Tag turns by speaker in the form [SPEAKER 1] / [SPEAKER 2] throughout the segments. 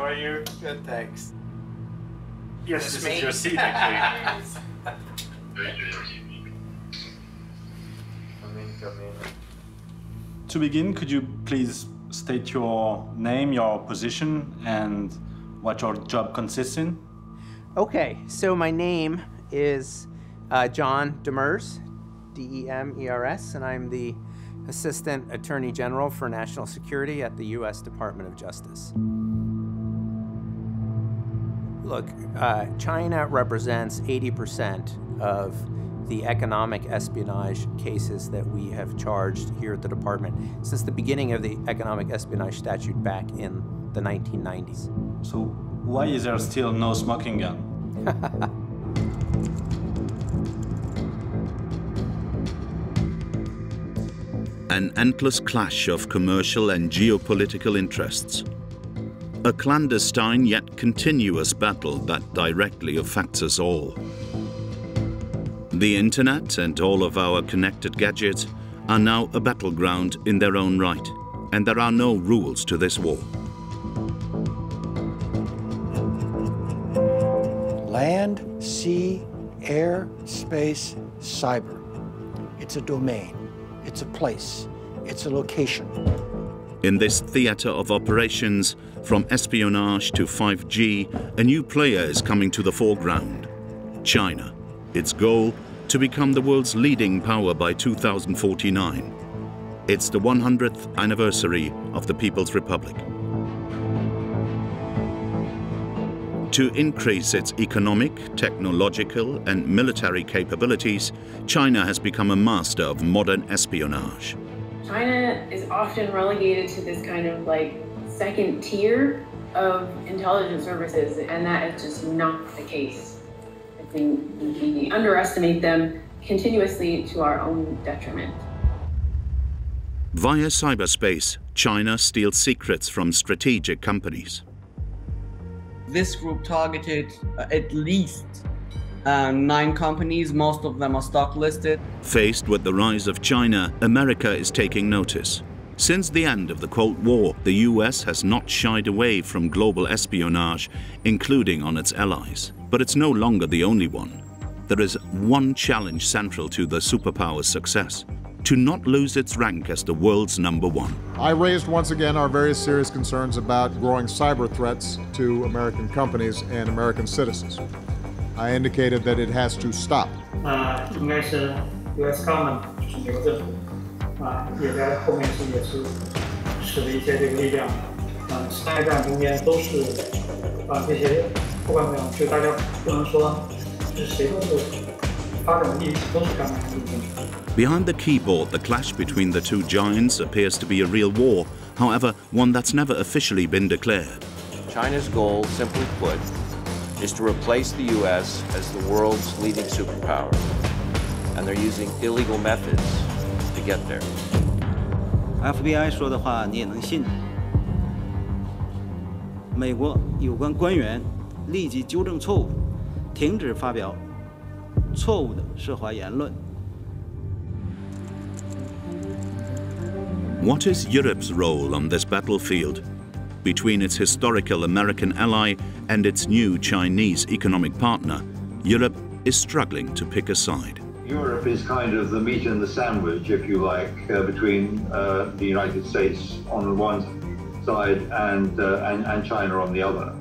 [SPEAKER 1] are you?
[SPEAKER 2] Good, thanks.
[SPEAKER 1] Yes, this is your seat, actually.
[SPEAKER 2] Come in.
[SPEAKER 3] To begin, could you please state your name, your position, and what your job consists in?
[SPEAKER 2] Okay, so my name is John Demers, D-E-M-E-R-S, and I'm the Assistant Attorney General for National Security at the U.S. Department of Justice. Look, China represents 80% of the economic espionage cases that we have charged here at the department since the beginning of the economic espionage statute back in the 1990s.
[SPEAKER 3] So why is there still no smoking gun?
[SPEAKER 4] An endless clash of commercial and geopolitical interests. A clandestine yet continuous battle that directly affects us all. The internet and all of our connected gadgets are now a battleground in their own right, and there are no rules to this war.
[SPEAKER 5] Land, sea, air, space, cyber. It's a domain. It's a place. It's a location.
[SPEAKER 4] In this theater of operations, from espionage to 5G, a new player is coming to the foreground. China. Its goal, to become the world's leading power by 2049. It's the 100th anniversary of the People's Republic. To increase its economic, technological, and military capabilities, China has become a master of modern espionage.
[SPEAKER 6] China is often relegated to this kind of like second tier of intelligence services, and that is just not the case. I think we underestimate them continuously to our own detriment.
[SPEAKER 4] Via cyberspace, China steals secrets from strategic companies.
[SPEAKER 7] This group targeted at least 9 companies, most of them are stock listed.
[SPEAKER 4] Faced with the rise of China, America is taking notice. Since the end of the Cold War, the US has not shied away from global espionage, including on its allies. But it's no longer the only one. There is one challenge central to the superpower's success: to not lose its rank as the world's #1.
[SPEAKER 8] I raised once again our very serious concerns about growing cyber threats to American companies and American citizens. I indicated that it has to stop.
[SPEAKER 1] 应该是 US government 就是美国政府也在后面也是使了一些这个力量商业战中间都是这些不管怎么样，就大家不能说是谁都是发展的利益都是干嘛的。
[SPEAKER 4] Behind the keyboard, the clash between the two giants appears to be a real war, however, one that's never officially been declared.
[SPEAKER 9] China's goal, simply put, is to replace the U.S. as the world's leading superpower, and they're using illegal methods to get there.
[SPEAKER 10] FBI 说的话你也能信？美国有关官员立即纠正错误，停止发表错误的涉华言论。
[SPEAKER 4] What is Europe's role on this battlefield? Between its historical American ally and its new Chinese economic partner, Europe is struggling to pick a side.
[SPEAKER 11] Europe is kind of the meat and the sandwich, if you like, between the United States on one side and China on the other.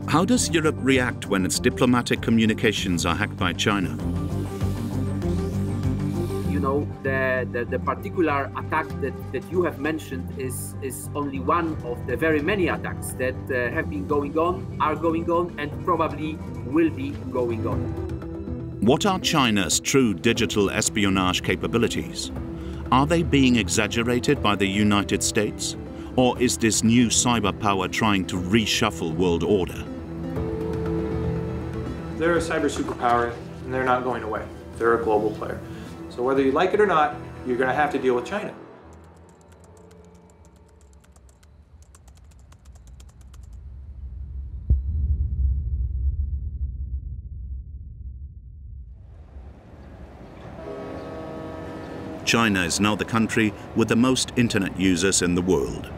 [SPEAKER 4] How does Europe react when its diplomatic communications are hacked by China?
[SPEAKER 12] You know, the particular attack that you have mentioned is only one of the very many attacks that have been going on, are going on, and probably will be going on.
[SPEAKER 4] What are China's true digital espionage capabilities? Are they being exaggerated by the United States? Or is this new cyber power trying to reshuffle world order?
[SPEAKER 13] They're a cyber superpower, and they're not going away. They're a global player. So whether you like it or not, you're going to have to deal with China.
[SPEAKER 4] China is now the country with the most internet users in the world.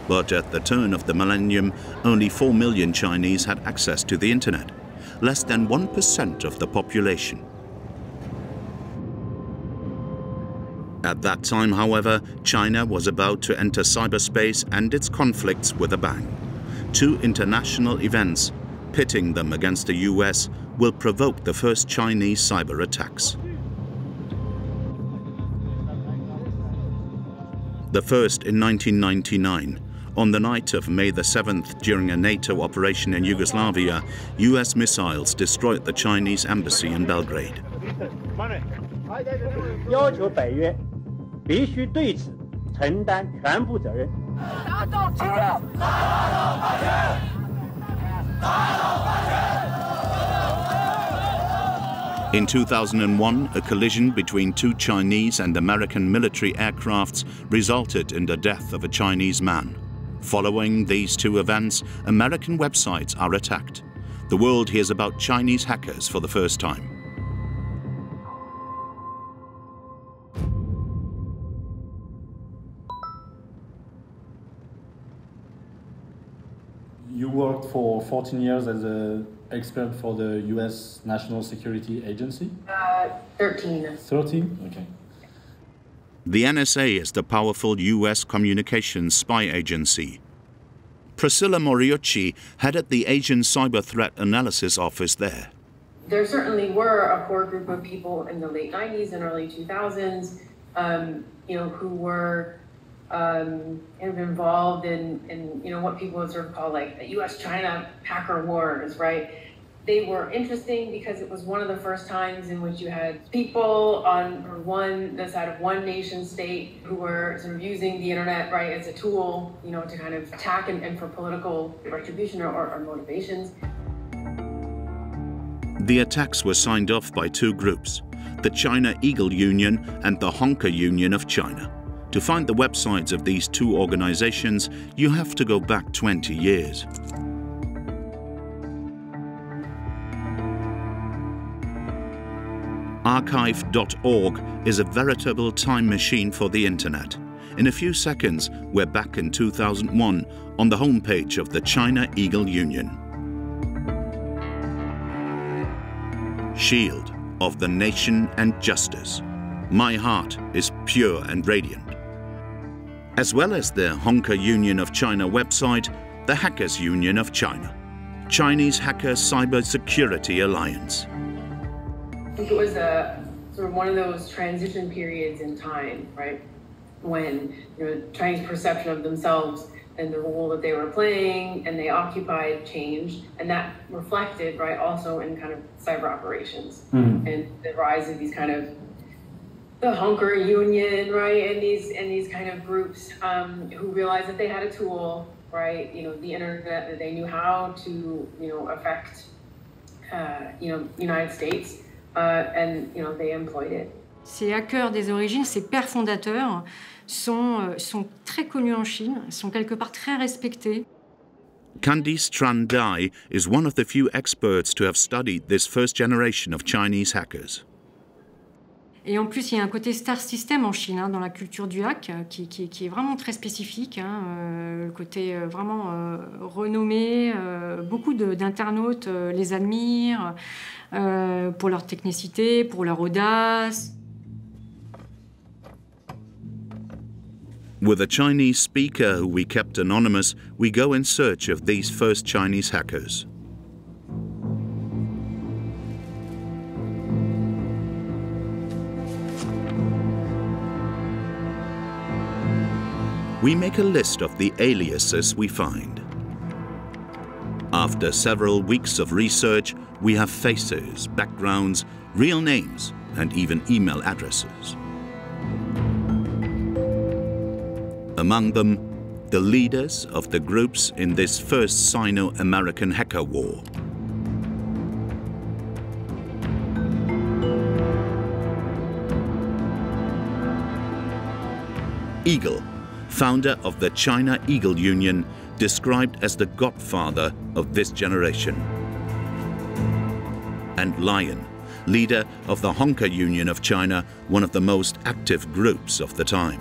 [SPEAKER 4] But at the turn of the millennium, only 4 million Chinese had access to the internet, less than 1% of the population. At that time, however, China was about to enter cyberspace and its conflicts with a bang. 2 international events, pitting them against the US, will provoke the first Chinese cyber attacks. The first in 1999. On the night of May the 7th, during a NATO operation in Yugoslavia, US missiles destroyed the Chinese embassy in Belgrade. In 2001, a collision between 2 Chinese and American military aircrafts resulted in the death of a Chinese man. Following these 2 events, American websites are attacked. The world hears about Chinese hackers for the first time.
[SPEAKER 3] You worked for 14 years as an expert for the US National Security Agency?
[SPEAKER 6] 13.
[SPEAKER 3] 13? Okay.
[SPEAKER 4] The NSA is the powerful US communications spy agency. Priscilla Moriucci headed the Asian Cyber Threat Analysis Office there.
[SPEAKER 6] There certainly were a core group of people in the late 90s and early 2000s, who were kind of involved in what people would sort of call like the US-China hacker wars, right? They were interesting because it was one of the first times in which you had people on the side of one nation state who were sort of using the internet, right, as a tool, to kind of attack and for political retribution or motivations.
[SPEAKER 4] The attacks were signed off by 2 groups, the China Eagle Union and the Honker Union of China. To find the websites of these 2 organizations, you have to go back 20 years. Archive.org is a veritable time machine for the internet. In a few seconds, we're back in 2001 on the homepage of the China Eagle Union. Shield of the nation and justice. My heart is pure and radiant. As well as the Honker Union of China website, the Hackers Union of China, Chinese Hacker Cybersecurity Alliance.
[SPEAKER 6] I think it was sort of one of those transition periods in time, right, when Chinese perception of themselves and the role that they were playing and they occupied changed, and that reflected, right, also in kind of cyber operations and the rise of these kind of the Honker Union, right, and these kind of groups who realized that they had a tool, right, the internet, that they knew how to, affect, United States. And they employed it.
[SPEAKER 14] Ces hackers des origines, ces pères fondateurs, sont très connus en Chine, sont quelque part très respectés.
[SPEAKER 4] Candice Tran Dai is one of the few experts to have studied this first generation of Chinese hackers.
[SPEAKER 14] Et en plus, il y a un côté star system en Chine, dans la culture du hack, qui est vraiment très spécifique. Le côté vraiment renommé. Beaucoup d'internautes les admirent pour leur technicité, pour leur audace.
[SPEAKER 4] With a Chinese speaker who we kept anonymous, we go in search of these first Chinese hackers. We make a list of the aliases we find. After several weeks of research, we have faces, backgrounds, real names, and even email addresses. Among them, the leaders of the groups in this first Sino-American hacker war. Eagle, founder of the China Eagle Union, described as the godfather of this generation. And Lion, leader of the Honker Union of China, one of the most active groups of the time.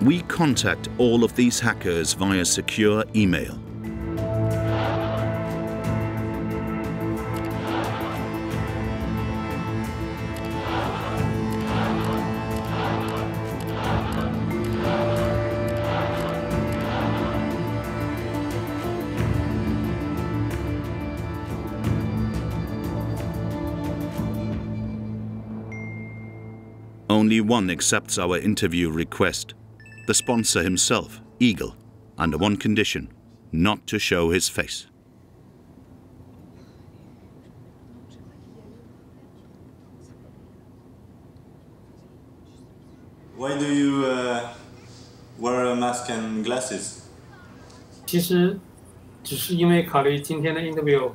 [SPEAKER 4] We contact all of these hackers via secure email. Only one accepts our interview request, the sponsor himself, Eagle, under one condition, not to show his face.
[SPEAKER 3] Why do you wear a mask and glasses?
[SPEAKER 1] 其实只是因为考虑今天的 interview，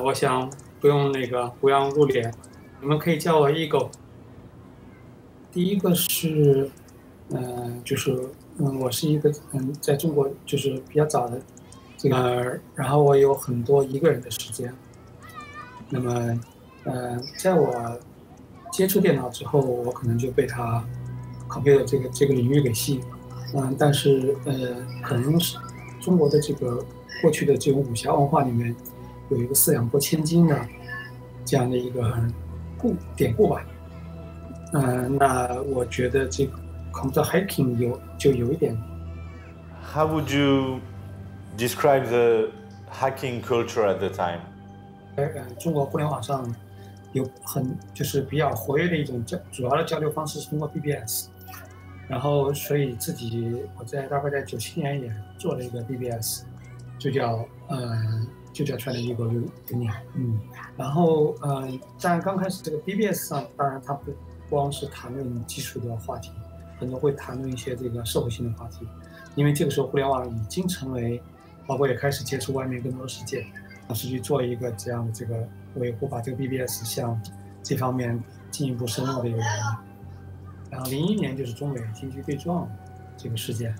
[SPEAKER 1] 我想不用露脸，你们可以叫我 Eagle。第一个是，我是一个在中国就是比较早的这个，然后我有很多一个人的时间。那么，在我接触电脑之后，我可能就被它 computer 这个领域给吸引了。但是可能是中国的这个过去的这种武侠文化里面有一个四两拨千斤的这样的一个典故吧。那我觉得这个 computer hacking 有一点。
[SPEAKER 3] How would you describe the hacking culture at the time?
[SPEAKER 1] 中国互联网上有就是比较活跃的一种主要的交流方式是通过 BBS， 然后所以我大概在97年也做了一个 BBS， 就叫 China Legal Union， 然后在刚开始这个 BBS 上，当然它不光是谈论技术的话题，很多会谈论一些这个社会性的话题，因为这个时候互联网已经成为，包括也开始接触外面更多的世界，是去做一个这样的这个维护，把这个 BBS 向这方面进一步深入的一个原因。然后01年就是中美经济对撞这个事件，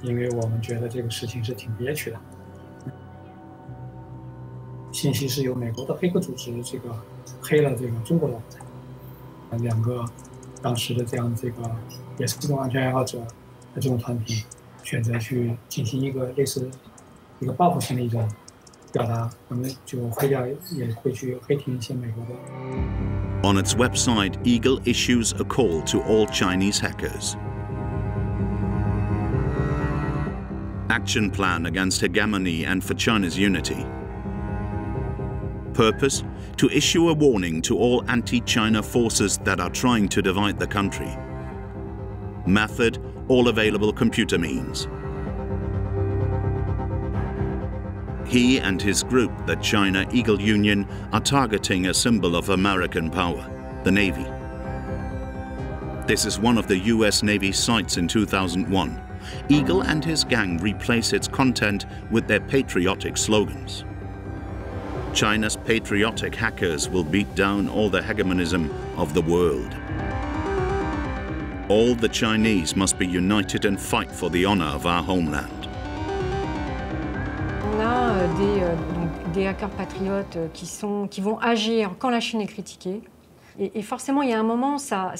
[SPEAKER 1] 因为我们觉得这个事情是挺憋屈的，信息是由美国的黑客组织这个黑了这个中国的网站。两个当时的这样这个也是这种安全爱好者的这种团体，选择去进行一个类似一个报复性的一种表达，我们就黑掉，也会去黑停一些美国的。
[SPEAKER 4] On its website, Eagle issues a call to all Chinese hackers. Action plan against hegemony and for China's unity. Purpose: to issue a warning to all anti-China forces that are trying to divide the country. Method: all available computer means. He and his group, the China Eagle Union, are targeting a symbol of American power, the Navy. This is one of the US Navy sites in 2001. Eagle and his gang replace its content with their patriotic slogans. China's patriotic hackers will beat down all the hegemonism of the world. All the Chinese must be united and fight for the honor of our homeland.
[SPEAKER 14] On a des hackers patriotes qui vont agir quand la Chine est critiquée. Et forcément, il y a un moment, ça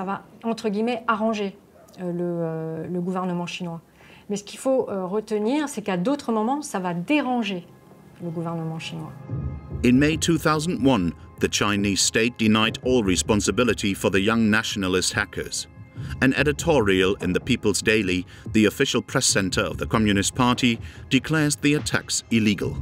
[SPEAKER 14] va, entre guillemets, arranger le gouvernement chinois. Mais ce qu'il faut retenir, c'est qu'à d'autres moments, ça va déranger le gouvernement chinois.
[SPEAKER 4] In May 2001, the Chinese state denied all responsibility for the young nationalist hackers. An editorial in the People's Daily, the official press center of the Communist Party, declares the attacks illegal.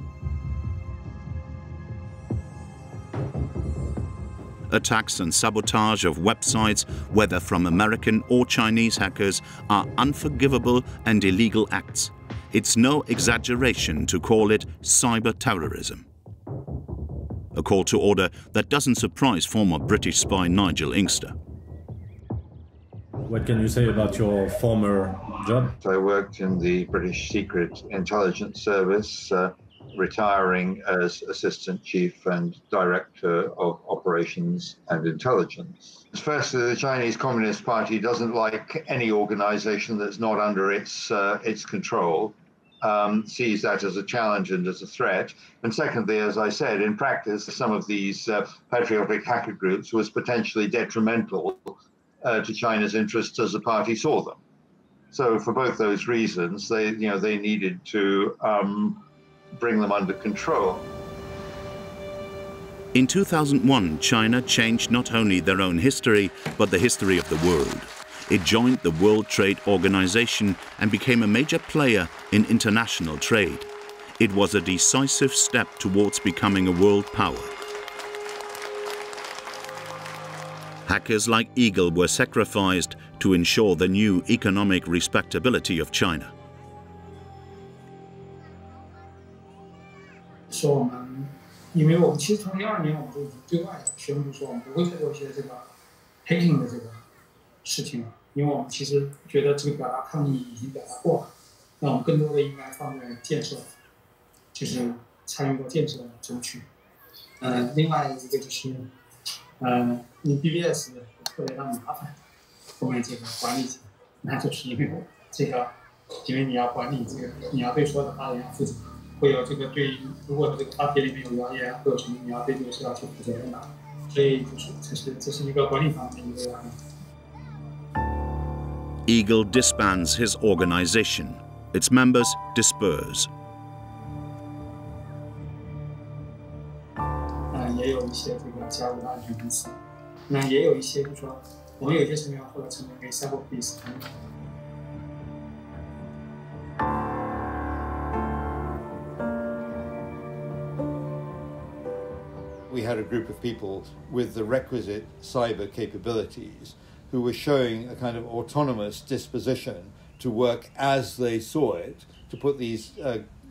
[SPEAKER 4] Attacks and sabotage of websites, whether from American or Chinese hackers, are unforgivable and illegal acts. It's no exaggeration to call it cyber terrorism. A call to order that doesn't surprise former British spy Nigel Inkster.
[SPEAKER 15] What can you say about your former job?
[SPEAKER 11] I worked in the British Secret Intelligence Service, retiring as Assistant Chief and Director of Operations and Intelligence. Firstly, the Chinese Communist Party doesn't like any organization that's not under its control, sees that as a challenge and as a threat. And secondly, as I said, in practice, some of these patriotic hacker groups was potentially detrimental to China's interests as the party saw them. So for both those reasons, they needed to bring them under control.
[SPEAKER 4] In 2001, China changed not only their own history, but the history of the world. It joined the World Trade Organization and became a major player in international trade. It was a decisive step towards becoming a world power. Hackers like Eagle were sacrificed to ensure the new economic respectability of China.
[SPEAKER 1] 说我们，因为我们其实从2012年我们就已经对外宣布说我们不会再做一些这个 hacking 的这个事情了，因为我们其实觉得这个表达抗议已经表达过了，那我们更多的应该放在建设，就是参与到建设中去。另外一个就是，你 BBS 特别的麻烦，后面这个管理起来，那就是因为这个，因为你要管理这个，你要对所有的发言要负责。 会有这个对，如果这个发帖里面有谣言或者什么，你要对这个是要去负责任的，所以这是一个管理方面一个压力。
[SPEAKER 4] Eagle disbands his organization. Its members disperse.
[SPEAKER 1] 也有一些这个加入了安全公司，那也有一些就是说，我们有些成员后来成为 cyber police。
[SPEAKER 16] We had a group of people with the requisite cyber capabilities who were showing a kind of autonomous disposition to work as they saw it, to put these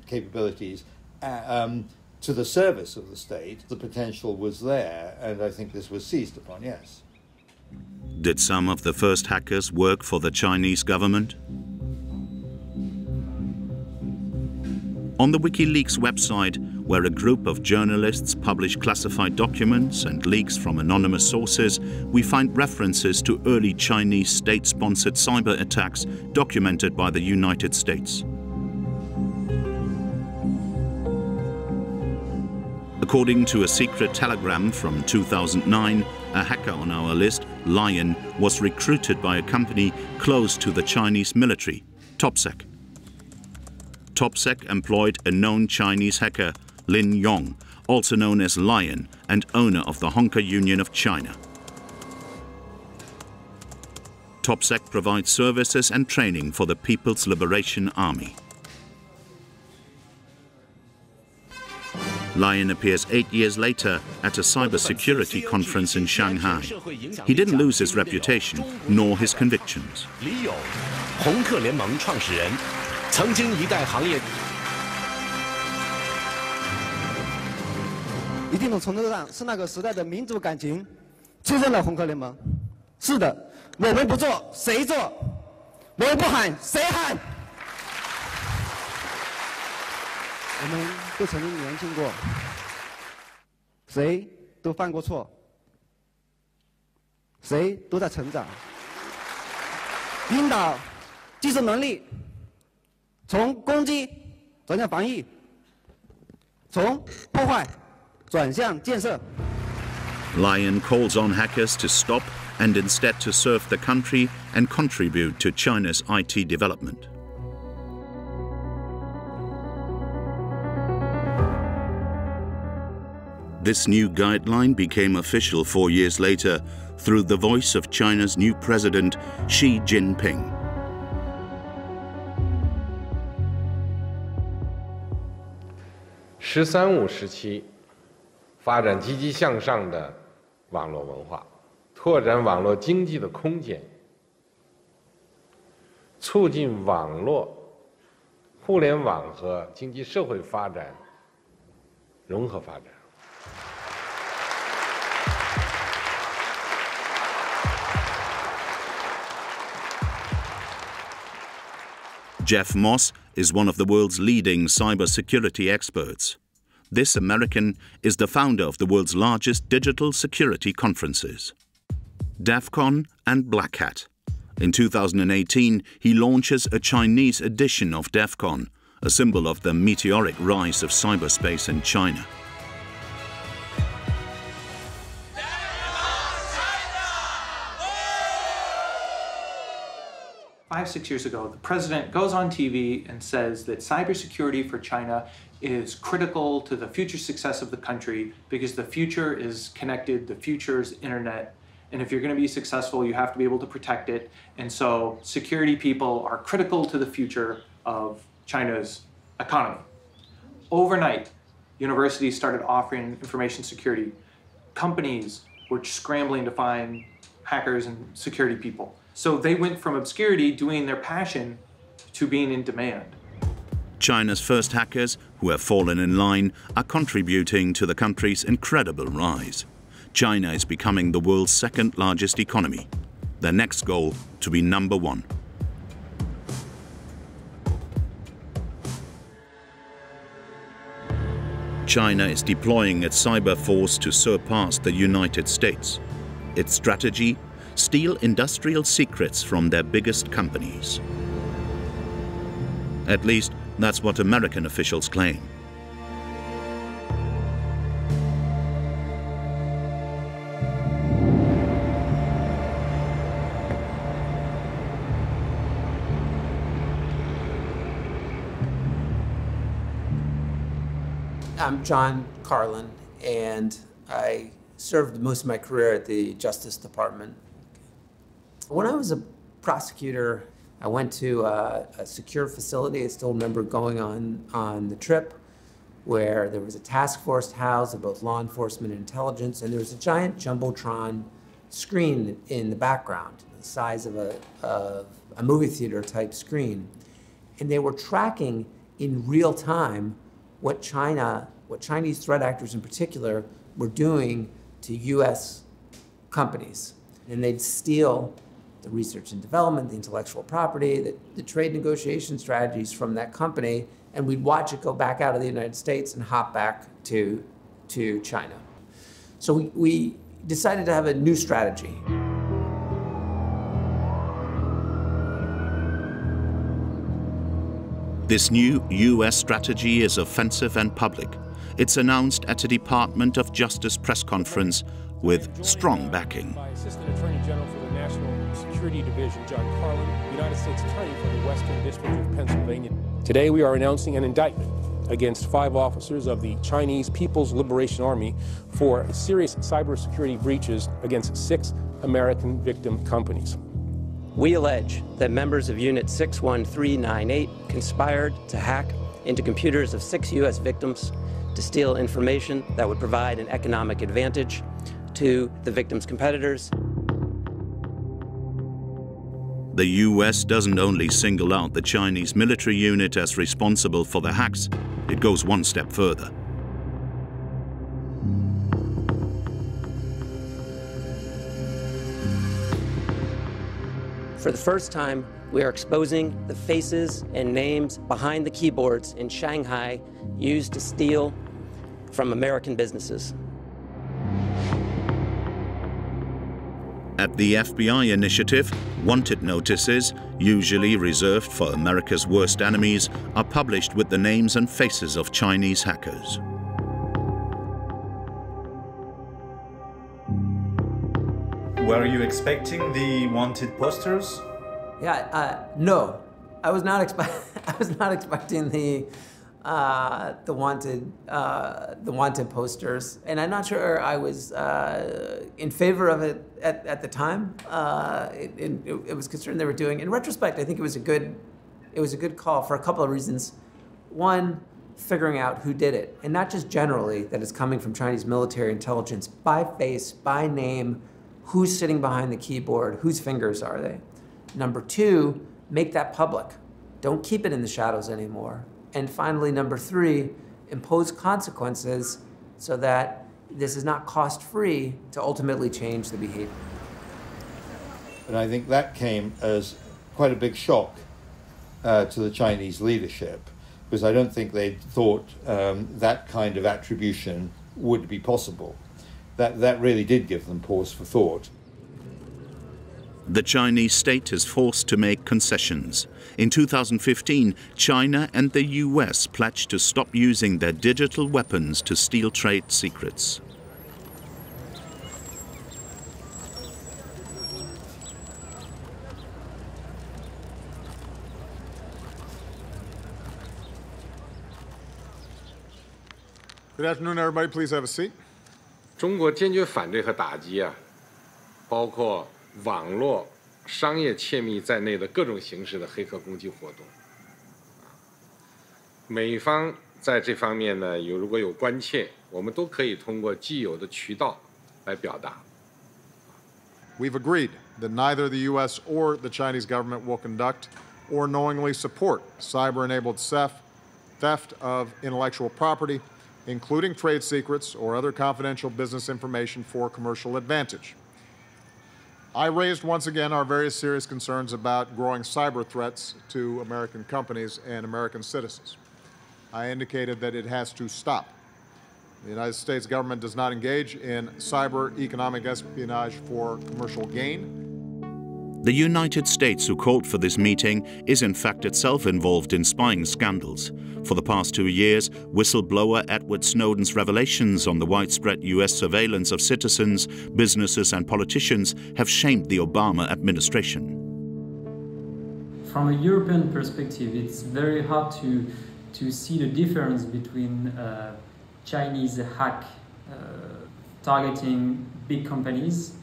[SPEAKER 16] capabilities to the service of the state. The potential was there, and I think this was seized upon, yes.
[SPEAKER 4] Did some of the first hackers work for the Chinese government? On the WikiLeaks website, where a group of journalists publish classified documents and leaks from anonymous sources, we find references to early Chinese state-sponsored cyber attacks documented by the United States. According to a secret telegram from 2009, a hacker on our list, Lion, was recruited by a company close to the Chinese military, TopSec. TopSec employed a known Chinese hacker, Lin Yong, also known as Lion, and owner of the Honker Union of China. TopSec provides services and training for the People's Liberation Army. Lion appears 8 years later at a cybersecurity conference in Shanghai. He didn't lose his reputation nor his convictions.
[SPEAKER 17] 曾经一代行业，
[SPEAKER 18] 一定的程度上是那个时代的民族感情催生了红客联盟。是的，我们不做谁做？我们不喊谁喊？我们都曾经年轻过，谁都犯过错，谁都在成长。领导技术能力。 从攻击转向防御，从破坏转向建设。
[SPEAKER 4] Lion calls on hackers to stop and instead to serve the country and contribute to China's IT development. This new guideline became official 4 years later through the voice of China's new president, Xi Jinping.
[SPEAKER 19] “15时期，发展积极向上的网络文化，拓展网络经济的空间，促进网络、互联网和经济社会发展融合发展。”
[SPEAKER 4] Jeff Moss is one of the world's leading cybersecurity experts. This American is the founder of the world's largest digital security conferences, DEF CON and Black Hat. In 2018, he launches a Chinese edition of DEF CON, a symbol of the meteoric rise of cyberspace in China.
[SPEAKER 13] 5-6 years ago, the president goes on TV and says that cybersecurity for China is critical to the future success of the country because the future is connected, the future is internet, and if you're going to be successful, you have to be able to protect it. And so security people are critical to the future of China's economy. Overnight, universities started offering information security. Companies were scrambling to find hackers and security people. So they went from obscurity, doing their passion, to being in demand.
[SPEAKER 4] China's first hackers, who have fallen in line, are contributing to the country's incredible rise. China is becoming the world's second largest economy. Their next goal, to be number one. China is deploying its cyber force to surpass the United States. Its strategy? Steal industrial secrets from their biggest companies. At least, that's what American officials claim.
[SPEAKER 20] I'm John Carlin, and I served most of my career at the Justice Department. When I was a prosecutor, I went to a secure facility. I still remember going on the trip where there was a task force housed of both law enforcement and intelligence, and there was a giant Jumbotron screen in the background, the size of a movie theater type screen. And they were tracking in real time what Chinese threat actors in particular were doing to US companies. And they'd steal the research and development, the intellectual property, the trade negotiation strategies from that company, and we'd watch it go back out of the United States and hop back to China. So we decided to have a new strategy.
[SPEAKER 4] This new US strategy is offensive and public. It's announced at a Department of Justice press conference with strong backing.
[SPEAKER 21] By Assistant Attorney General for the National Security Division, John Carlin, United States Attorney for the Western District of Pennsylvania. Today we are announcing an indictment against 5 officers of the Chinese People's Liberation Army for serious cybersecurity breaches against 6 American victim companies.
[SPEAKER 22] We allege that members of Unit 61398 conspired to hack into computers of 6 U.S. victims to steal information that would provide an economic advantage to the victims' competitors.
[SPEAKER 4] The US doesn't only single out the Chinese military unit as responsible for the hacks, it goes one step further.
[SPEAKER 22] For the first time, we are exposing the faces and names behind the keyboards in Shanghai used to steal from American businesses.
[SPEAKER 4] At the FBI initiative, wanted notices, usually reserved for America's worst enemies, are published with the names and faces of Chinese hackers.
[SPEAKER 23] Were you expecting the wanted posters?
[SPEAKER 20] Yeah, no, I was not expecting the wanted posters, and I'm not sure I was in favor of it at the time. It was concerned they were doing. In retrospect, I think it was a good call for a couple of reasons. One, figuring out who did it, and not just generally that it's coming from Chinese military intelligence, by face, by name, who's sitting behind the keyboard, whose fingers are they? Number 2, make that public. Don't keep it in the shadows anymore. And finally, number 3, impose consequences so that this is not cost-free to ultimately change the behavior.
[SPEAKER 16] And I think that came as quite a big shock to the Chinese leadership, because I don't think they thought that kind of attribution would be possible. That really did give them pause for thought.
[SPEAKER 4] The Chinese state is forced to make concessions. In 2015, China and the US pledged to stop using their digital weapons to steal trade secrets.
[SPEAKER 8] Good afternoon, everybody. Please have a seat.
[SPEAKER 19] 中国坚决反对和打击包括网络、商业窃密在内的各种形式的黑客攻击活动。美方在这方面呢，如果有关切，我们都可以通过既有的渠道来表达。
[SPEAKER 8] We've agreed that neither the U.S. or the Chinese government will conduct or knowingly support cyber-enabled theft of intellectual property, including trade secrets or other confidential business information for commercial advantage. I raised once again our very serious concerns about growing cyber threats to American companies and American citizens. I indicated that it has to stop. The United States government does not engage in cyber economic espionage for commercial gain.
[SPEAKER 4] The United States, who called for this meeting, is in fact itself involved in spying scandals. For the past 2 years, whistleblower Edward Snowden's revelations on the widespread US surveillance of citizens, businesses and politicians have shamed the Obama administration.
[SPEAKER 2] From a European perspective, it's very hard to see the difference between Chinese hack targeting big companies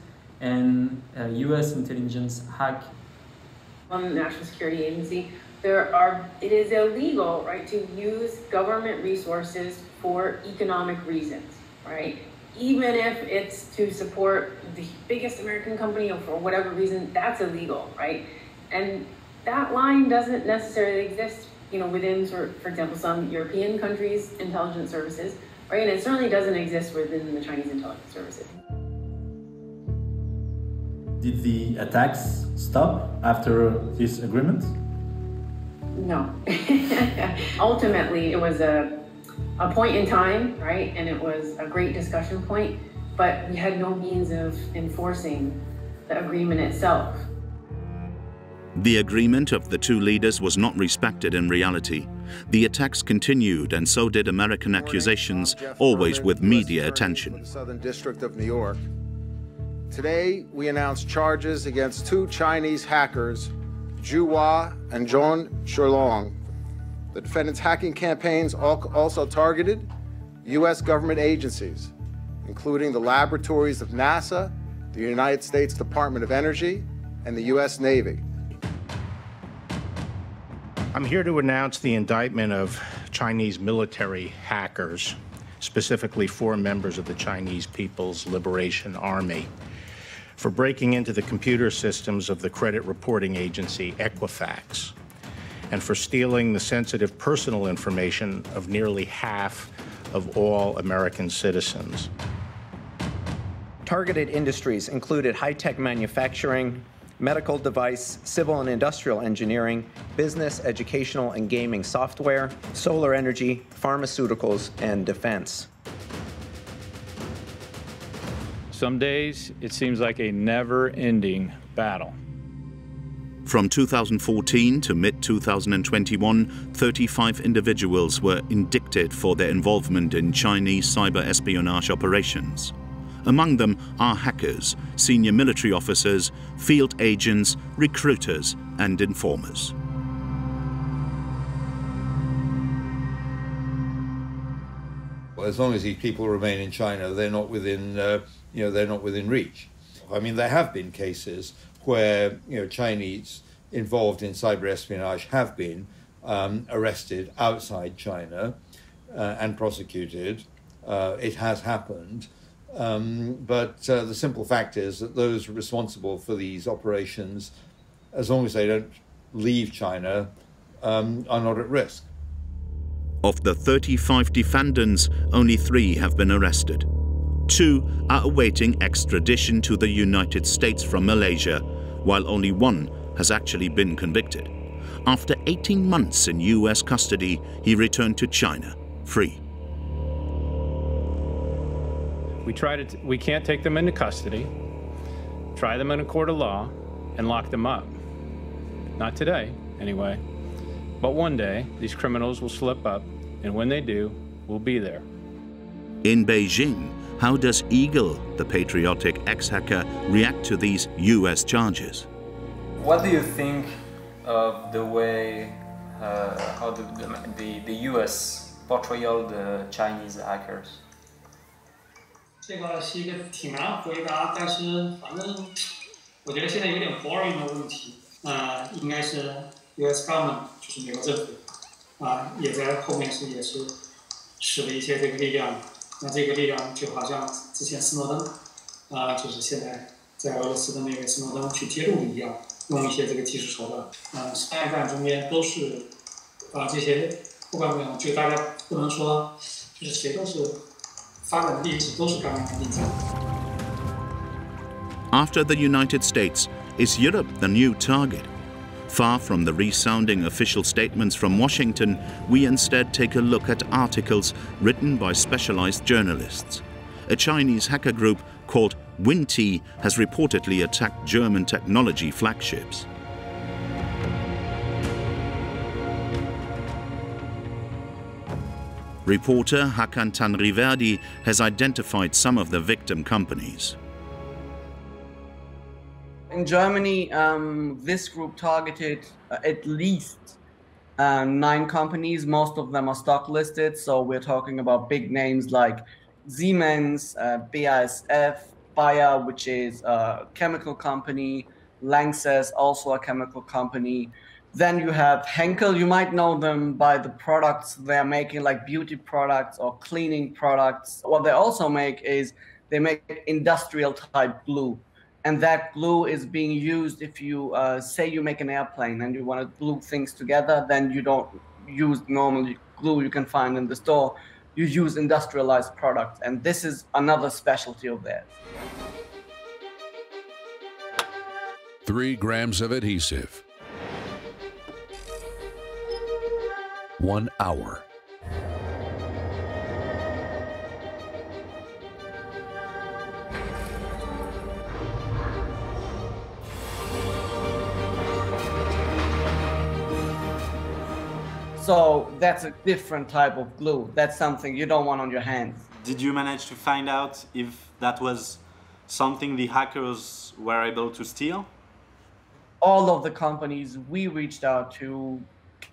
[SPEAKER 2] and US intelligence hack.
[SPEAKER 6] On the National Security Agency, it is illegal, right, to use government resources for economic reasons, right? Even if it's to support the biggest American company or for whatever reason, that's illegal, right? And that line doesn't necessarily exist, within, for example, some European countries' intelligence services, right? And it certainly doesn't exist within the Chinese intelligence services.
[SPEAKER 15] Did the attacks stop after this agreement?
[SPEAKER 6] No. Ultimately, it was a point in time, right? And it was a great discussion point, but we had no means of enforcing the agreement itself.
[SPEAKER 4] The agreement of the two leaders was not respected in reality. The attacks continued, and so did American accusations, always with media attention.
[SPEAKER 5] Southern District of New York. Today, we announced charges against 2 Chinese hackers, Zhu Hua and Zhong Shulong. The defendants' hacking campaigns also targeted U.S. government agencies, including the laboratories of NASA, the United States Department of Energy, and the U.S. Navy.
[SPEAKER 7] I'm here to announce the indictment of Chinese military hackers, specifically 4 members of the Chinese People's Liberation Army, for breaking into the computer systems of the credit reporting agency Equifax, and for stealing the sensitive personal information of nearly half of all American citizens.
[SPEAKER 24] Targeted industries included high-tech manufacturing, medical device, civil and industrial engineering, business, educational, and gaming software, solar energy, pharmaceuticals, and defense.
[SPEAKER 25] Some days, it seems like a never-ending battle.
[SPEAKER 4] From 2014 to mid-2021, 35 individuals were indicted for their involvement in Chinese cyber espionage operations. Among them are hackers, senior military officers, field agents, recruiters, and informers.
[SPEAKER 16] Well, as long as these people remain in China, they're not within, they're not within reach. I mean, there have been cases where, Chinese involved in cyber espionage have been arrested outside China and prosecuted. It has happened. But the simple fact is that those responsible for these operations, as long as they don't leave China, are not at risk.
[SPEAKER 4] Of the 35 defendants, only 3 have been arrested. 2 are awaiting extradition to the United States from Malaysia, while only 1 has actually been convicted. After 18 months in US custody, he returned to China, free.
[SPEAKER 25] We can't take them into custody, try them in a court of law, and lock them up. Not today, anyway. But one day, these criminals will slip up, and when they do, we'll be there.
[SPEAKER 4] In Beijing, how does Eagle, the patriotic ex-hacker, react to these US charges?
[SPEAKER 26] What do you think of the way how the US
[SPEAKER 2] portrayal the Chinese hackers?
[SPEAKER 1] 这个是一个挺难回答，但是反正我觉得现在有点 boring 的问题。应该是 U.S. government 就是美国政府也在后面也是使了一些这个力量。那这个力量就好像之前斯诺登就是现在在俄罗斯的那个斯诺登去揭露一样，用一些这个技术手段。商业战中间都是这些不管怎么样，就大家不能说就是谁都是。
[SPEAKER 4] After the United States, is Europe the new target? Far from the resounding official statements from Washington, we instead take a look at articles written by specialized journalists. A Chinese hacker group called Winti has reportedly attacked German technology flagships. Reporter Hakan Tanriverdi has identified some of the victim companies.
[SPEAKER 3] In Germany, this group targeted at least 9 companies. Most of them are stock listed, so we're talking about big names like Siemens, BASF, Bayer, which is a chemical company, Lanxess, also a chemical company. Then you have Henkel. You might know them by the products they're making, like beauty products or cleaning products. What they also make is they make industrial type glue. And that glue is being used if you say you make an airplane and you want to glue things together, then you don't use normal glue you can find in the store. You use industrialized products. And this is another specialty of theirs.
[SPEAKER 9] 3 grams of adhesive. 1 hour.
[SPEAKER 3] So that's a different type of glue. That's something you don't want on your hands.
[SPEAKER 10] Did you manage to find out if that was something the hackers were able to steal?
[SPEAKER 3] All of the companies we reached out to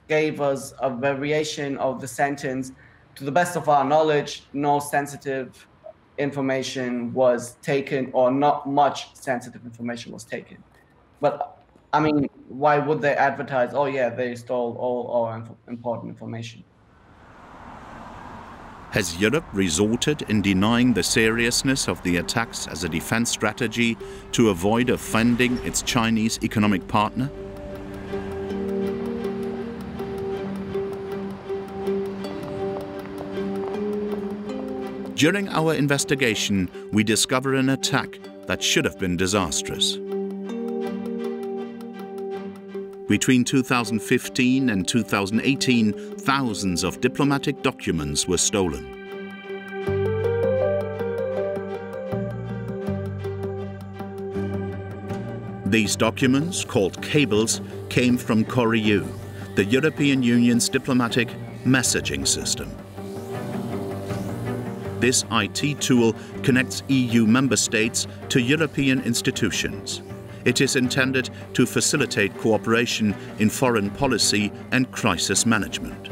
[SPEAKER 3] gave us a variation of the sentence. To the best of our knowledge, no sensitive information was taken, or not much sensitive information was taken. But I mean, why would they advertise, oh yeah, they stole all our important information?
[SPEAKER 4] Has Europe resorted in denying the seriousness of the attacks as a defense strategy to avoid offending its Chinese economic partner? During our investigation, we discover an attack that should have been disastrous. Between 2015 and 2018, thousands of diplomatic documents were stolen. These documents, called cables, came from Coreu, the European Union's diplomatic messaging system. This IT tool connects EU member states to European institutions. It is intended to facilitate cooperation in foreign policy and crisis management.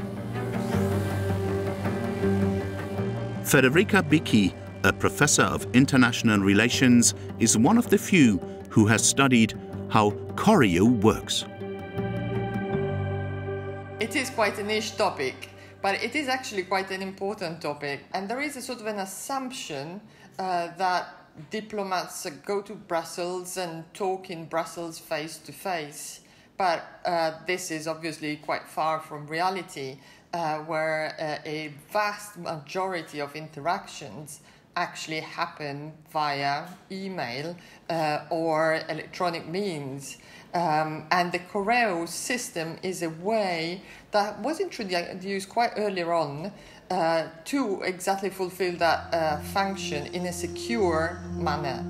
[SPEAKER 4] Federica Bicchi, a professor of international relations, is one of the few who has studied how Coreu works.
[SPEAKER 12] It is quite a niche topic, but it is actually quite an important topic. And there is a sort of an assumption that diplomats go to Brussels and talk in Brussels face to face. But this is obviously quite far from reality, where a vast majority of interactions actually happen via email or electronic means. And the Coreu system is a way that was introduced quite earlier on to exactly fulfill that function in a secure manner.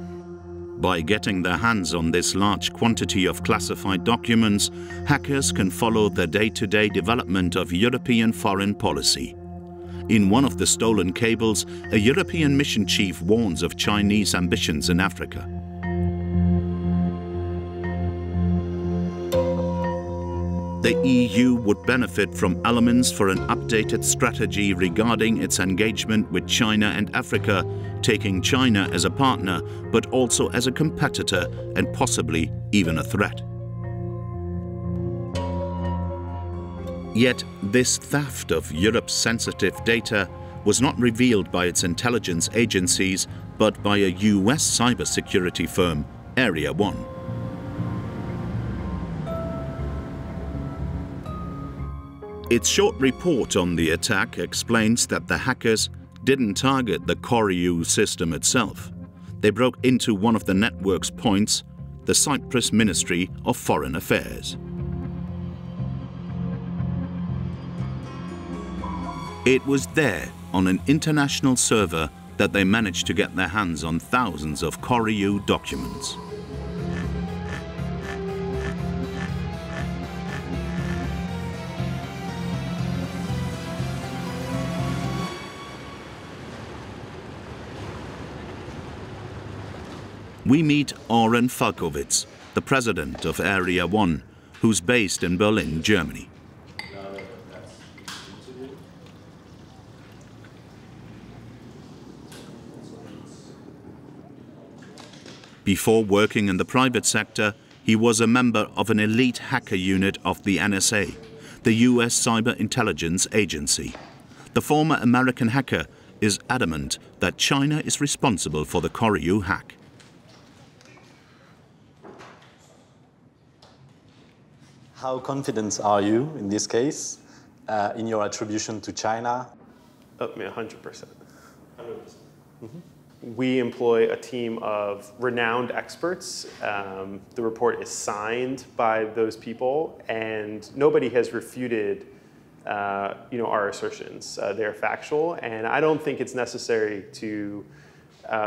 [SPEAKER 4] By getting their hands on this large quantity of classified documents, hackers can follow the day-to-day development of European foreign policy. In one of the stolen cables, a European mission chief warns of Chinese ambitions in Africa. The EU would benefit from elements for an updated strategy regarding its engagement with China and Africa, taking China as a partner, but also as a competitor and possibly even a threat. Yet this theft of Europe's sensitive data was not revealed by its intelligence agencies, but by a US cybersecurity firm, Area 1. Its short report on the attack explains that the hackers didn't target the Koryu system itself. They broke into one of the network's points, the Cyprus Ministry of Foreign Affairs. It was there, on an international server, that they managed to get their hands on thousands of Koryu documents. We meet Oren Falkowitz, the president of Area 1, who's based in Berlin, Germany. Before working in the private sector, he was a member of an elite hacker unit of the NSA, the US Cyber Intelligence Agency. The former American hacker is adamant that China is responsible for the Koryu hack.
[SPEAKER 11] How confident are you in this case, in your attribution to China?
[SPEAKER 13] 100%. 100%. We employ a team of renowned experts. The report is signed by those people, and nobody has refuted our assertions. They're factual, and I don't think it's necessary to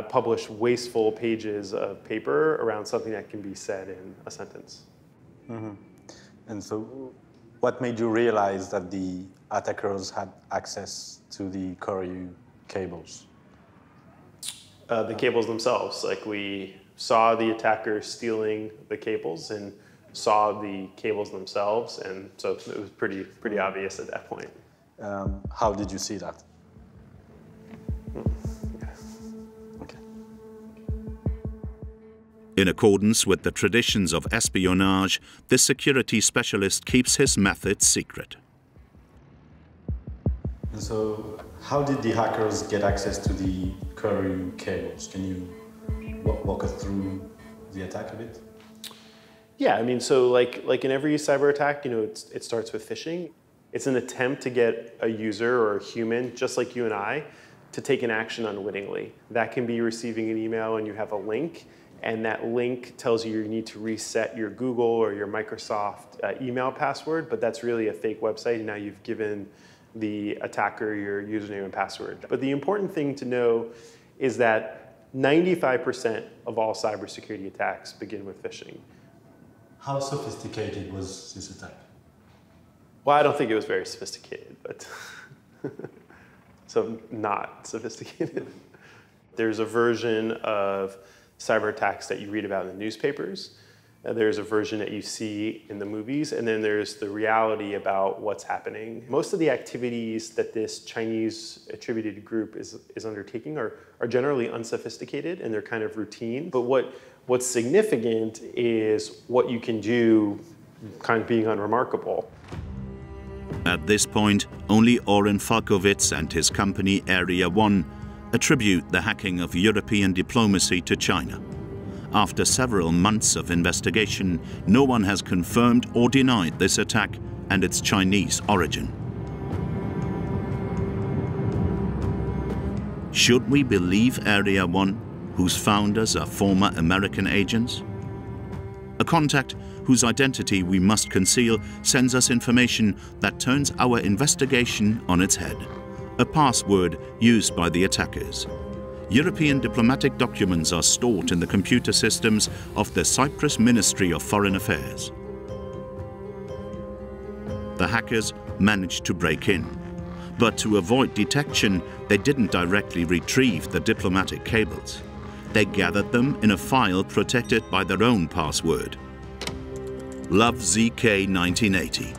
[SPEAKER 13] publish wasteful pages of paper around something that can be said in a sentence.
[SPEAKER 11] Mm-hmm. And so what made you realize that the attackers had access to the Koryu cables?
[SPEAKER 13] The cables themselves. Like, we saw the attackers stealing the cables and saw the cables themselves, and so it was pretty obvious at that point.
[SPEAKER 11] How did you see that?
[SPEAKER 13] Okay.
[SPEAKER 4] In accordance with the traditions of espionage, this security specialist keeps his methods secret.
[SPEAKER 11] And so, how did the hackers get access to the Koryu cables? Can you walk us through the attack a bit?
[SPEAKER 13] Yeah, I mean, so like in every cyber attack, it starts with phishing. It's an attempt to get a user or a human, just like you and I, to take an action unwittingly. That can be receiving an email and you have a link, and that link tells you need to reset your Google or your Microsoft email password, but that's really a fake website, and now you've given the attacker your username and password. But the important thing to know is that 95% of all cybersecurity attacks begin with phishing.
[SPEAKER 11] How sophisticated was this attack?
[SPEAKER 13] Well, I don't think it was very sophisticated, but so not sophisticated. There's a version of cyber attacks that you read about in the newspapers. There's a version that you see in the movies, and then there's the reality about what's happening. Most of the activities that this Chinese attributed group is undertaking are generally unsophisticated, and they're kind of routine. But what's significant is what you can do kind of being unremarkable.
[SPEAKER 4] At this point, only Oren Falkowitz and his company Area 1 attribute the hacking of European diplomacy to China. After several months of investigation, no one has confirmed or denied this attack and its Chinese origin. Should we believe Area 1, whose founders are former American agents? A contact whose identity we must conceal sends us information that turns our investigation on its head. A password used by the attackers. European diplomatic documents are stored in the computer systems of the Cyprus Ministry of Foreign Affairs. The hackers managed to break in, but to avoid detection, they didn't directly retrieve the diplomatic cables. They gathered them in a file protected by their own password. LoveZK1980.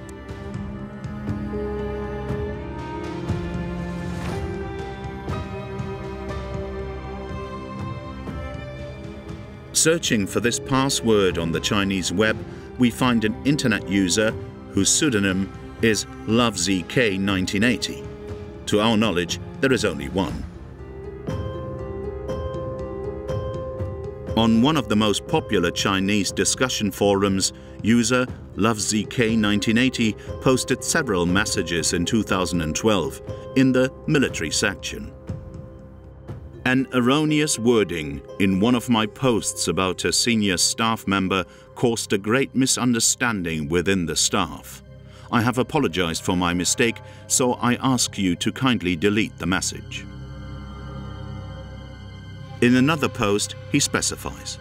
[SPEAKER 4] Searching for this password on the Chinese web, we find an internet user whose pseudonym is LoveZK1980. To our knowledge, there is only one. On one of the most popular Chinese discussion forums, user LoveZK1980 posted several messages in 2012 in the military section. An erroneous wording in one of my posts about a senior staff member caused a great misunderstanding within the staff. I have apologized for my mistake, so I ask you to kindly delete the message. In another post, he specifies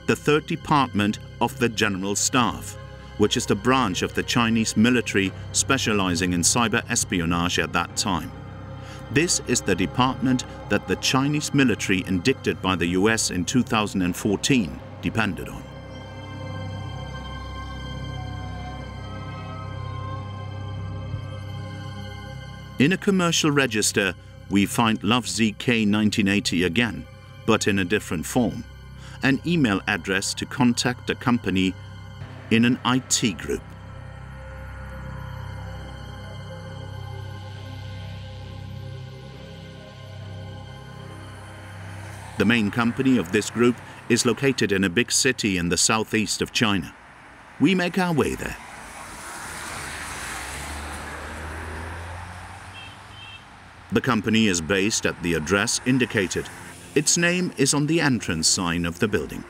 [SPEAKER 4] the 3rd Department of the General Staff, which is the branch of the Chinese military specializing in cyber espionage at that time. This is the department that the Chinese military indicted by the US in 2014 depended on. In a commercial register, we find LoveZK1980 again, but in a different form, an email address to contact a company in an IT group. The main company of this group is located in a big city in the southeast of China. We make our way there. The company is based at the address indicated. Its name is on the entrance sign of the building.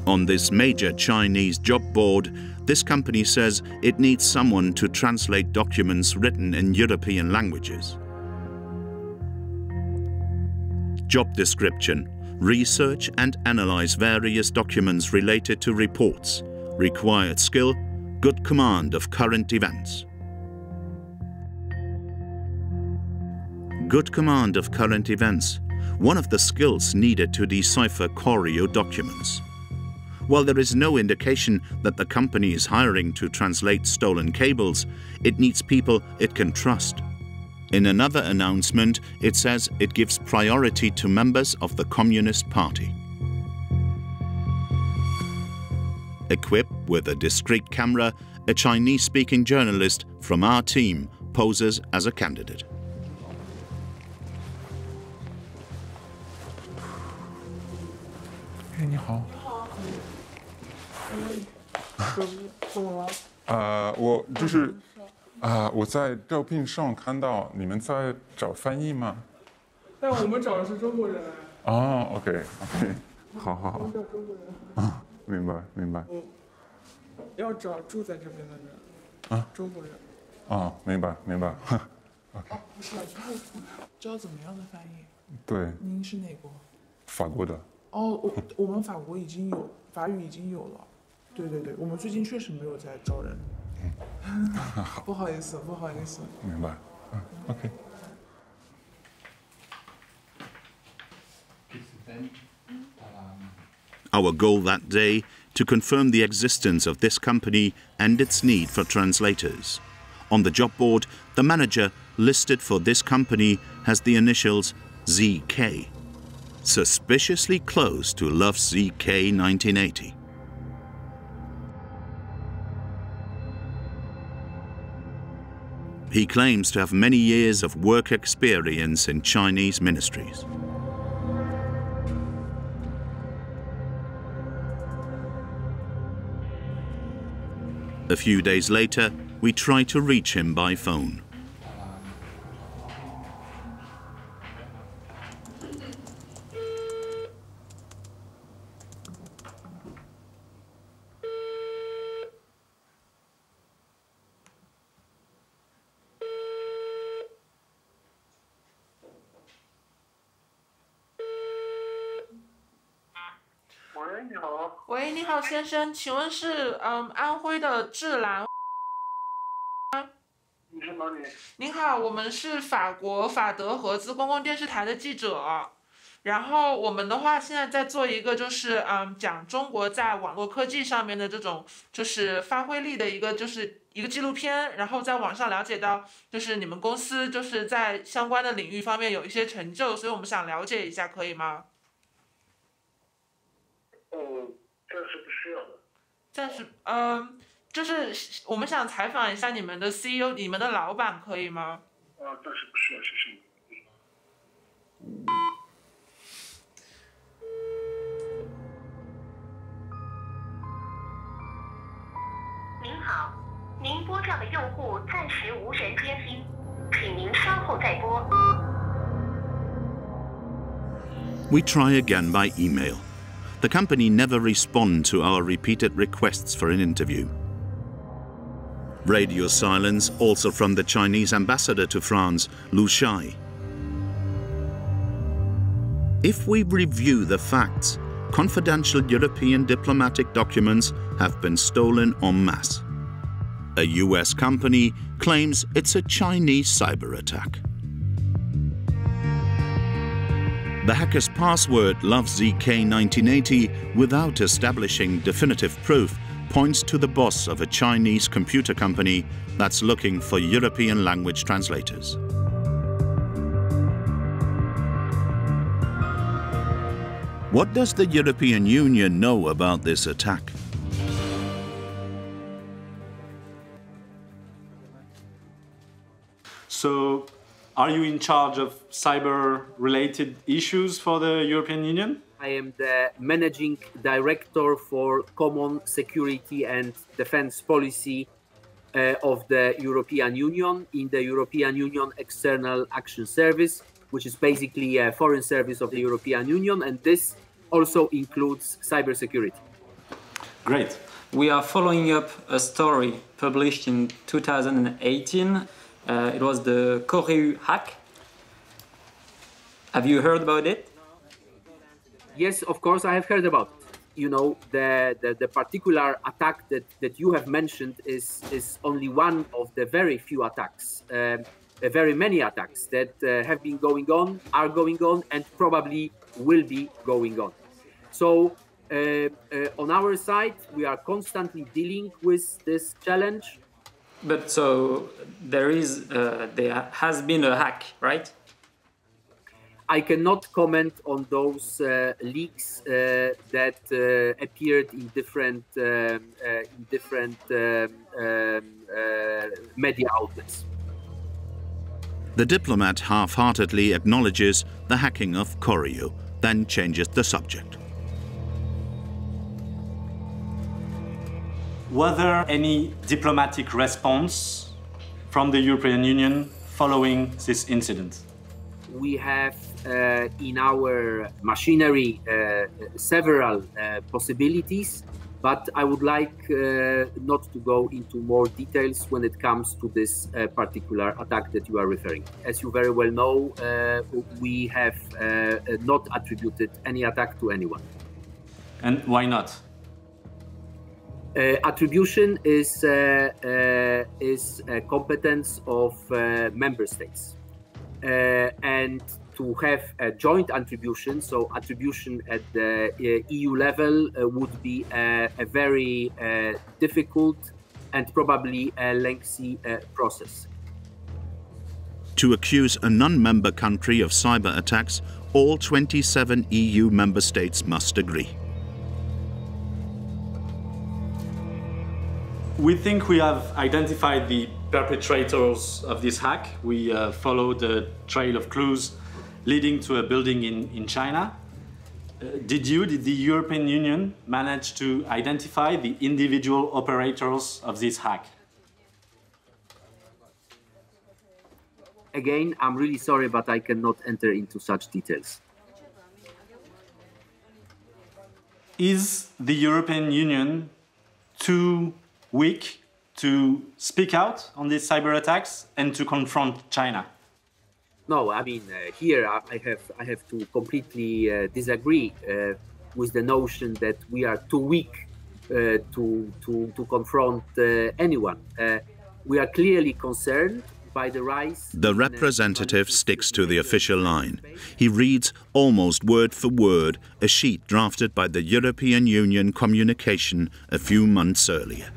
[SPEAKER 4] On this major Chinese job board, this company says it needs someone to translate documents written in European languages. Job description: research and analyze various documents related to reports. Required skill: good command of current events. Good command of current events, one of the skills needed to decipher choreo documents. While there is no indication that the company is hiring to translate stolen cables, it needs people it can trust. In another announcement, it says it gives priority to members of the Communist Party. Equipped with a discreet camera, a Chinese-speaking journalist from our team poses as a candidate.
[SPEAKER 14] Hey, 你好。怎么了？我就是我在招聘上看到你们在找翻译吗？
[SPEAKER 17] 但我们找的是中国人。
[SPEAKER 14] 哦 ，OK， 好好好。
[SPEAKER 17] 我们找中国人。
[SPEAKER 14] 啊，明白明白。
[SPEAKER 17] 要找住在这边的人。啊，中国人。
[SPEAKER 14] 啊，明白明白。OK。
[SPEAKER 17] 哦，不是，招怎么样的翻译？
[SPEAKER 14] 对。
[SPEAKER 17] 您是哪国？
[SPEAKER 14] 法国的。
[SPEAKER 17] 哦，我们法国已经有法语已经有了。对对对，我们最近确实没有在招人。不好意思，不好意思。
[SPEAKER 14] 明白。OK。
[SPEAKER 4] Our goal that day, to confirm the existence of this company and its need for translators. On the job board, the manager listed for this company has the initials ZK, suspiciously close to LoveZK1980. He claims to have many years of work experience in Chinese ministries. A few days later, we try to reach him by phone.
[SPEAKER 17] 喂，你好，先生，请问是安徽的智兰？
[SPEAKER 18] 你是哪里？
[SPEAKER 17] 您好，我们是法国法德合资公共电视台的记者。然后我们的话现在在做一个就是讲中国在网络科技上面的这种就是发挥力的一个纪录片，然后在网上了解到就是你们公司就是在相关的领域方面有一些成就，所以我们想了解一下，可以吗？
[SPEAKER 18] 暂时不需要的。
[SPEAKER 17] 暂时就是我们想采访一下你们的 CEO， 你们的老板，可以吗？
[SPEAKER 18] 暂时不需要，谢谢你。
[SPEAKER 20] 您好，您拨叫的用户暂时无人接听，请您稍后再拨。
[SPEAKER 4] We try again by email. The company never respond to our repeated requests for an interview. Radio silence also from the Chinese ambassador to France, Lu Shai. If we review the facts, confidential European diplomatic documents have been stolen en masse. A US company claims it's a Chinese cyber attack. The hacker's password LoveZK1980, without establishing definitive proof, points to the boss of a Chinese computer company that's looking for European language translators. What does the European Union know about this attack?
[SPEAKER 10] So, are you in charge of cyber-related issues for the European Union?
[SPEAKER 21] I am the Managing Director for Common Security and Defense Policy of the European Union in the European Union External Action Service, which is basically a foreign service of the European Union, and this also includes cybersecurity.
[SPEAKER 10] Great.
[SPEAKER 2] We are following up a story published in 2018. It was the Koryu hack. Have you heard about it?
[SPEAKER 21] Yes, of course, I have heard about it. You know, the particular attack that you have mentioned is only one of the very few attacks, very many attacks that have been going on, are going on, and probably will be going on. So on our side, we are constantly dealing with this challenge.
[SPEAKER 2] But so there has been a hack, right?
[SPEAKER 21] I cannot comment on those leaks that appeared in different media outlets.
[SPEAKER 4] The diplomat half-heartedly acknowledges the hacking of Koryu, then changes the subject.
[SPEAKER 10] Were there any diplomatic response from the European Union following this incident?
[SPEAKER 21] We have in our machinery several possibilities, but I would like not to go into more details when it comes to this particular attack that you are referring to. As you very well know, we have not attributed any attack to anyone.
[SPEAKER 10] And why not?
[SPEAKER 21] Attribution is a competence of member states. And to have a joint attribution, so attribution at the EU level would be a very difficult and probably a lengthy process.
[SPEAKER 4] To accuse a non-member country of cyber attacks, all 27 EU member states must agree.
[SPEAKER 10] We think we have identified the perpetrators of this hack. We followed a trail of clues leading to a building in China. Did the European Union manage to identify the individual operators of this hack?
[SPEAKER 21] Again, I'm really sorry, but I cannot enter into such details.
[SPEAKER 10] Is the European Union too weak to speak out on these cyber attacks and to confront China?
[SPEAKER 21] No, I mean, here I have to completely disagree with the notion that we are too weak to confront anyone. We are clearly concerned by the rise.
[SPEAKER 4] The representative sticks to the official line. He reads almost word for word a sheet drafted by the European Union communication a few months earlier.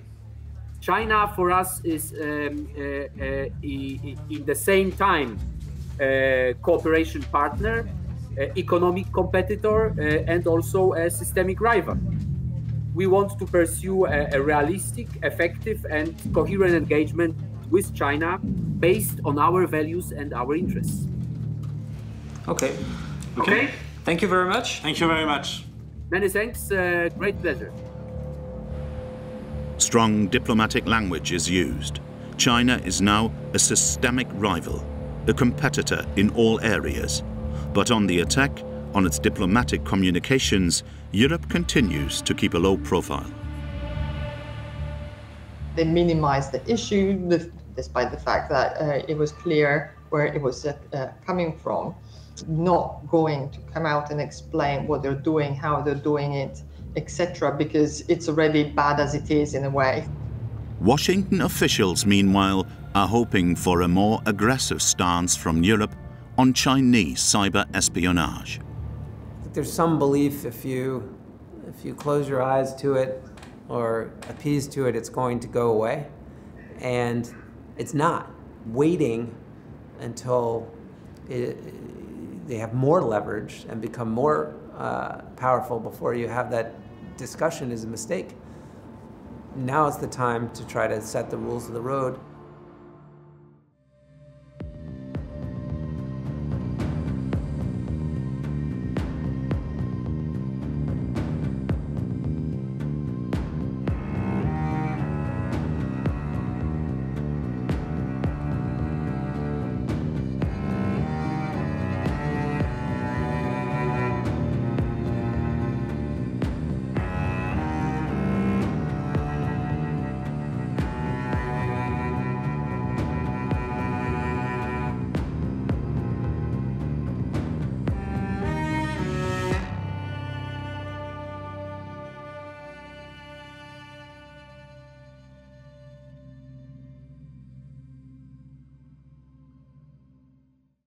[SPEAKER 21] China for us is in the same time cooperation partner, economic competitor, and also a systemic rival. We want to pursue a realistic, effective, and coherent engagement with China based on our values and our interests.
[SPEAKER 2] Okay.
[SPEAKER 21] Okay?
[SPEAKER 2] Thank you very much.
[SPEAKER 10] Thank you very much.
[SPEAKER 21] Many thanks. Great pleasure.
[SPEAKER 4] Strong diplomatic language is used. China is now a systemic rival, a competitor in all areas. But on the attack on its diplomatic communications, Europe continues to keep a low profile.
[SPEAKER 8] They minimized the issue, despite the fact that it was clear where it was coming from, not going to come out and explain what they're doing, how they're doing it, etc., because it's already bad as it is in a way.
[SPEAKER 4] Washington officials, meanwhile, are hoping for a more aggressive stance from Europe on Chinese cyber espionage.
[SPEAKER 15] There's some belief if you close your eyes to it or appease to it, it's going to go away. And it's not. Waiting until they have more leverage and become more powerful before you have that discussion is a mistake. Now is the time to try to set the rules of the road.